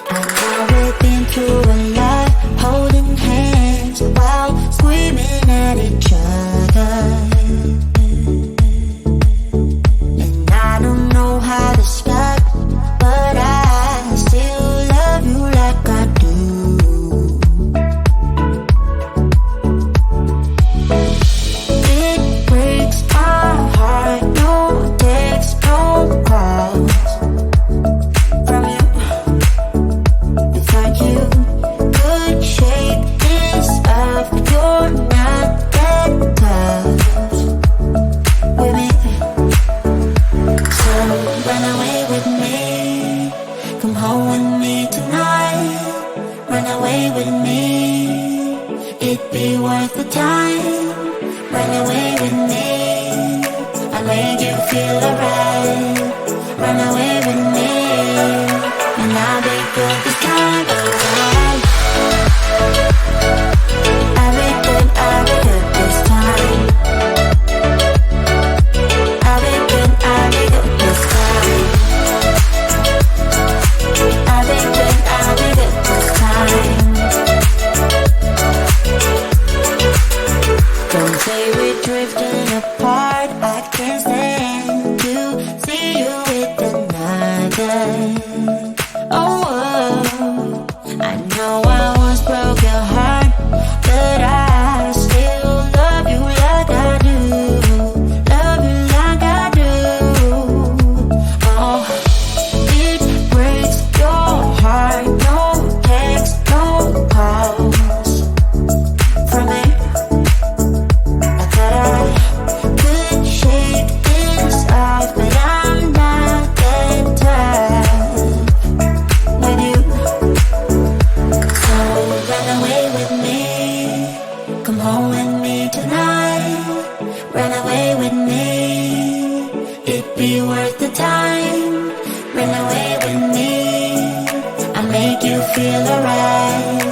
I know we've been through a lot, holding hands while screaming at each other. And I don't know how this got, but I still love you like I do. It breaks my heart, no text, no calls from you. It's like you could shake this off, but you're not that tough with me. So run away with me, come home with me tonight. Run away with me, it'd be worth the time. Run away with me, I'll make you feel alright. Run away with me, and I'll be good this time around. I'll be good this time. I'll be good this time. I'll be good this time. Don't say we're drifting apart, I can't stand to see you with another. Oh, I know I once broke your heart, but I still love you like I do. Love you like I do. Oh, it breaks your heart, no text, no calls from me. I thought I could shake this off, but I'm not that tough with you. So run away with me, come home with me tonight. Run away with me, it'd be worth the time. Run away with me, I'll make you feel alright.